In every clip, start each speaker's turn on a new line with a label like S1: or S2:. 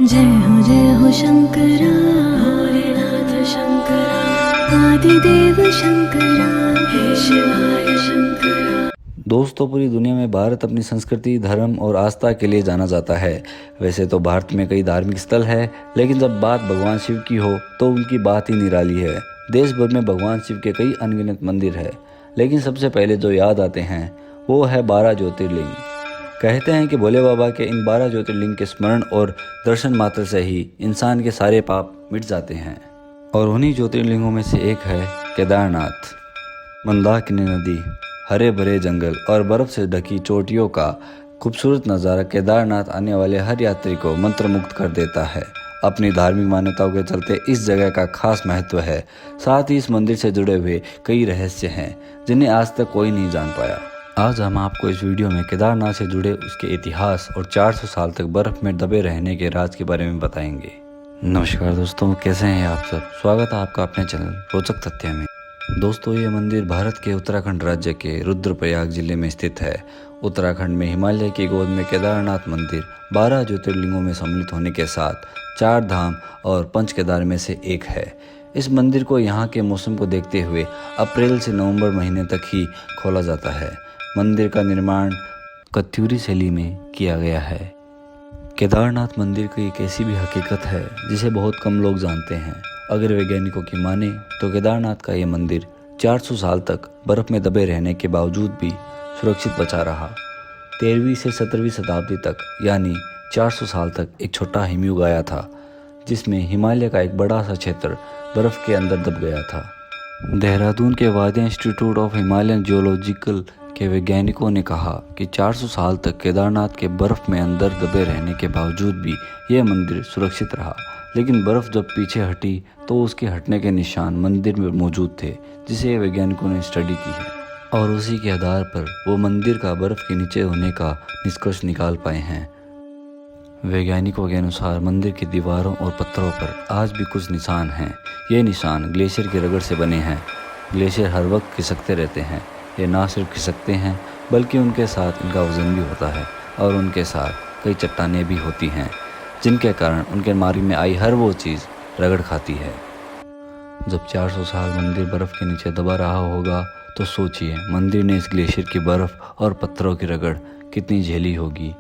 S1: जय हो शंकरा, भोलेनाथ शंकरा, आदिदेव शंकरा, हे शिवाय शंकरा।
S2: दोस्तों, पूरी दुनिया में भारत अपनी संस्कृति, धर्म और आस्था के लिए जाना जाता है। वैसे तो भारत में कई धार्मिक स्थल है, लेकिन जब बात भगवान शिव की हो तो उनकी बात ही निराली है। देश भर में भगवान शिव के कई अनगिनत मंदिर है, लेकिन सबसे पहले जो याद आते हैं वो है 12 ज्योतिर्लिंग। कहते हैं कि भोले बाबा के इन 12 ज्योतिर्लिंग के स्मरण और दर्शन मात्र से ही इंसान के सारे पाप मिट जाते हैं। और उन्हीं ज्योतिर्लिंगों में से एक है केदारनाथ। मंदाकिनी नदी, हरे भरे जंगल और बर्फ से ढकी चोटियों का खूबसूरत नज़ारा केदारनाथ आने वाले हर यात्री को मंत्रमुग्ध कर देता है। अपनी धार्मिक मान्यताओं के चलते इस जगह का खास महत्व है। साथ ही इस मंदिर से जुड़े हुए कई रहस्य हैं जिन्हें आज तक कोई नहीं जान पाया। आज हम आपको इस वीडियो में केदारनाथ से जुड़े उसके इतिहास और 400 साल तक बर्फ में दबे रहने के राज के बारे में बताएंगे। नमस्कार दोस्तों, कैसे हैं आप सब। स्वागत है आपका अपने चैनल रोचक तथ्य में। दोस्तों, ये मंदिर भारत के उत्तराखंड राज्य के रुद्रप्रयाग जिले में स्थित है। उत्तराखंड में हिमालय की गोद में केदारनाथ मंदिर 12 ज्योतिर्लिंगों में सम्मिलित होने के साथ 4 धाम और 5 केदार में से एक है। इस मंदिर को यहाँ के मौसम को देखते हुए अप्रैल से नवंबर महीने तक ही खोला जाता है। मंदिर का निर्माण कत्यूरी शैली में किया गया है। केदारनाथ मंदिर की एक ऐसी भी हकीकत है जिसे बहुत कम लोग जानते हैं। अगर वैज्ञानिकों की माने तो केदारनाथ का ये मंदिर 400 साल तक बर्फ में दबे रहने के बावजूद भी सुरक्षित बचा रहा। 13वीं से 17वीं शताब्दी तक यानी 400 साल तक एक छोटा हिमयुग आया था जिसमें हिमालय का एक बड़ा सा क्षेत्र बर्फ के अंदर दब गया था। देहरादून के वादिया इंस्टीट्यूट ऑफ हिमालयन जियोलॉजिकल के वैज्ञानिकों ने कहा कि 400 साल तक केदारनाथ के बर्फ में अंदर दबे रहने के बावजूद भी यह मंदिर सुरक्षित रहा। लेकिन बर्फ जब पीछे हटी तो उसके हटने के निशान मंदिर में मौजूद थे, जिसे वैज्ञानिकों ने स्टडी की है और उसी के आधार पर वो मंदिर का बर्फ के नीचे होने का निष्कर्ष निकाल पाए हैं। वैज्ञानिकों के अनुसार मंदिर की दीवारों और पत्थरों पर आज भी कुछ निशान हैं। ये निशान ग्लेशियर की रगड़ से बने हैं। ग्लेशियर हर वक्त खिसकते रहते हैं। ये ना सिर्फ खिसकते हैं बल्कि उनके साथ इनका वजन भी होता है और उनके साथ कई चट्टानें भी होती हैं, जिनके कारण उनके मार्ग में आई हर वो चीज़ रगड़ खाती है। जब 400 साल मंदिर बर्फ़ के नीचे दबा रहा होगा तो सोचिए मंदिर ने इस ग्लेशियर की बर्फ़ और पत्थरों की रगड़ कितनी झेली होगी।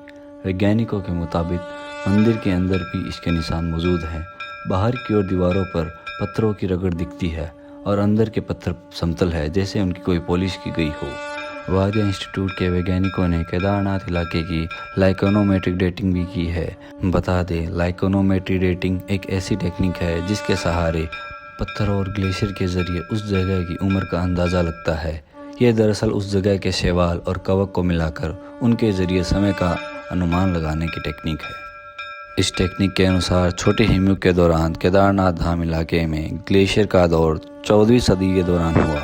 S2: वैज्ञानिकों के मुताबिक मंदिर के अंदर भी इसके निशान मौजूद हैं। बाहर की ओर दीवारों पर पत्थरों की रगड़ दिखती है और अंदर के पत्थर समतल है, जैसे उनकी कोई पॉलिश की गई हो। वादिया इंस्टीट्यूट के वैज्ञानिकों ने केदारनाथ इलाके की लाइकोनोमेट्रिक डेटिंग भी की है। बता दें, लाइकोनोमेट्रिक डेटिंग एक ऐसी टेक्निक है जिसके सहारे पत्थरों और ग्लेशियर के जरिए उस जगह की उम्र का अंदाज़ा लगता है। ये दरअसल उस जगह के शैवाल और कवक को मिलाकर उनके जरिए समय का अनुमान लगाने की टेक्निक है। इस टेक्निक के अनुसार छोटे हिमयुग के दौरान केदारनाथ धाम इलाके में ग्लेशियर का दौर 14वीं सदी के दौरान हुआ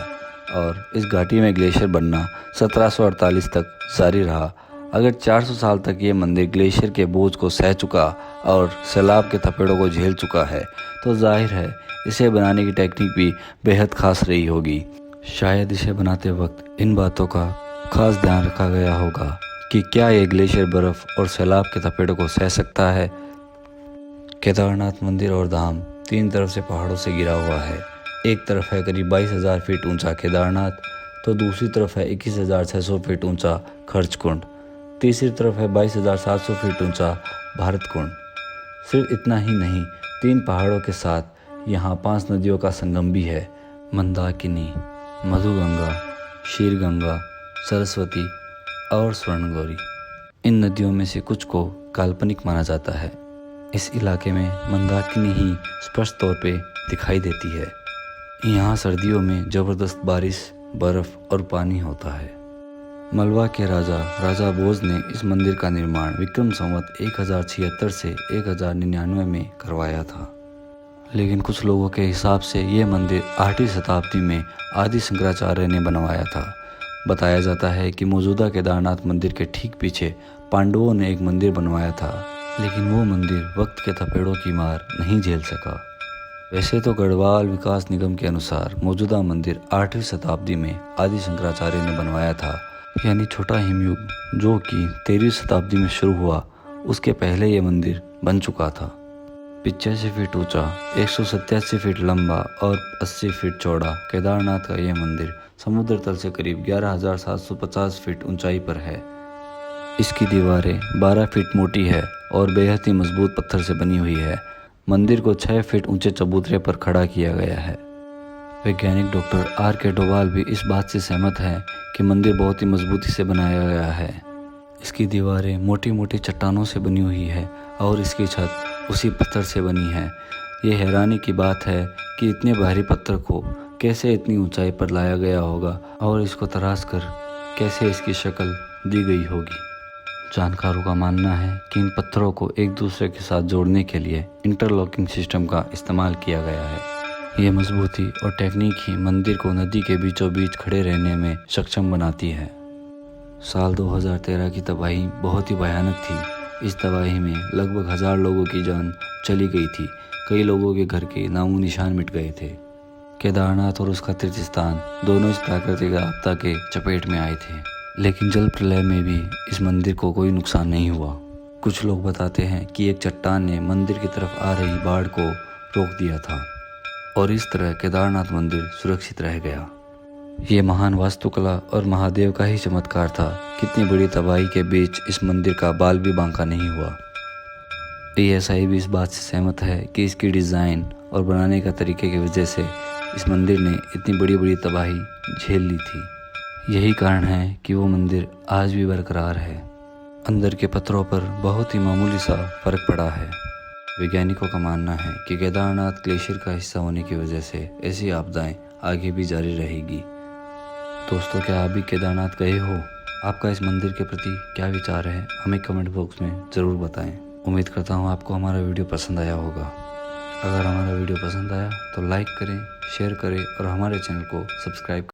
S2: और इस घाटी में ग्लेशियर बनना 1748 तक जारी रहा। अगर 400 साल तक ये मंदिर ग्लेशियर के बोझ को सह चुका और सैलाब के थपेड़ों को झेल चुका है तो जाहिर है इसे बनाने की टेक्निक भी बेहद खास रही होगी। शायद इसे बनाते वक्त इन बातों का खास ध्यान रखा गया होगा कि क्या ये ग्लेशियर बर्फ़ और सैलाब के थपेड़ों को सह सकता है। केदारनाथ मंदिर और धाम 3 तरफ से पहाड़ों से घिरा हुआ है। एक तरफ है करीब 22,000 फीट ऊंचा केदारनाथ, तो दूसरी तरफ है 21,600 फीट ऊंचा खर्च कुंड, तीसरी तरफ है 22,700 फीट ऊंचा भारत कुंड। सिर्फ इतना ही नहीं, 3 पहाड़ों के साथ यहाँ 5 नदियों का संगम भी है। मंदाकिनी, मधुगंगा, शीरगंगा, सरस्वती और स्वर्णगौरी। इन नदियों में से कुछ को काल्पनिक माना जाता है। इस इलाके में मंदाकिनी ही स्पष्ट तौर पे दिखाई देती है। यहाँ सर्दियों में ज़बरदस्त बारिश, बर्फ़ और पानी होता है। मलवा के राजा भोज ने इस मंदिर का निर्माण विक्रम संवत 1076 से 1099 में करवाया था। लेकिन कुछ लोगों के हिसाब से ये मंदिर 8वीं शताब्दी में आदि शंकराचार्य ने बनवाया था। बताया जाता है कि मौजूदा केदारनाथ मंदिर के ठीक पीछे पांडवों ने एक मंदिर बनवाया था, लेकिन वो मंदिर वक्त के थपेड़ों की मार नहीं झेल सका। वैसे तो गढ़वाल विकास निगम के अनुसार मौजूदा मंदिर 8वीं शताब्दी में आदि शंकराचार्य ने बनवाया था, यानी छोटा हिमयुग जो कि 13वीं शताब्दी में शुरू हुआ उसके पहले ये मंदिर बन चुका था। 85 फीट ऊंचा, 187 फीट लंबा और 80 फीट चौड़ा केदारनाथ का यह मंदिर समुद्र तल से करीब 11,750 फीट ऊंचाई पर है। इसकी दीवारें 12 फीट मोटी है और बेहद ही मजबूत पत्थर से बनी हुई है। मंदिर को 6 फीट ऊंचे चबूतरे पर खड़ा किया गया है। वैज्ञानिक डॉक्टर R.K. डोवाल भी इस बात से सहमत है कि मंदिर बहुत ही मजबूती से बनाया गया है। इसकी दीवारें मोटी मोटी चट्टानों से बनी हुई है और इसकी छत उसी पत्थर से बनी है। ये हैरानी की बात है कि इतने भारी पत्थर को कैसे इतनी ऊंचाई पर लाया गया होगा और इसको तराश कर कैसे इसकी शक्ल दी गई होगी। जानकारों का मानना है कि इन पत्थरों को एक दूसरे के साथ जोड़ने के लिए इंटरलॉकिंग सिस्टम का इस्तेमाल किया गया है। ये मजबूती और टेक्निक ही मंदिर को नदी के बीचों बीच खड़े रहने में सक्षम बनाती है। साल 2013 की तबाही बहुत ही भयानक थी। इस तबाही में लगभग 1000 लोगों की जान चली गई थी। कई लोगों के घर के नामो निशान मिट गए थे। केदारनाथ और उसका तीर्थ स्थान दोनों इस प्राकृतिक आपदा के चपेट में आए थे, लेकिन जल प्रलय में भी इस मंदिर को कोई नुकसान नहीं हुआ। कुछ लोग बताते हैं कि एक चट्टान ने मंदिर की तरफ आ रही बाढ़ को रोक दिया था और इस तरह केदारनाथ मंदिर सुरक्षित रह गया। ये महान वास्तुकला और महादेव का ही चमत्कार था। कितनी बड़ी तबाही के बीच इस मंदिर का बाल भी बांका नहीं हुआ। ASI भी इस बात से सहमत है कि इसकी डिज़ाइन और बनाने का तरीके की वजह से इस मंदिर ने इतनी बड़ी बड़ी तबाही झेल ली थी। यही कारण है कि वो मंदिर आज भी बरकरार है। अंदर के पत्थरों पर बहुत ही मामूली सा फर्क पड़ा है। वैज्ञानिकों का मानना है कि केदारनाथ ग्लेशियर का हिस्सा होने की वजह से ऐसी आपदाएं आगे भी जारी रहेगी। दोस्तों, क्या आप भी केदारनाथ गए हो? आपका इस मंदिर के प्रति क्या विचार है? हमें कमेंट बॉक्स में ज़रूर बताएं। उम्मीद करता हूँ आपको हमारा वीडियो पसंद आया होगा। अगर हमारा वीडियो पसंद आया तो लाइक करें, शेयर करें और हमारे चैनल को सब्सक्राइब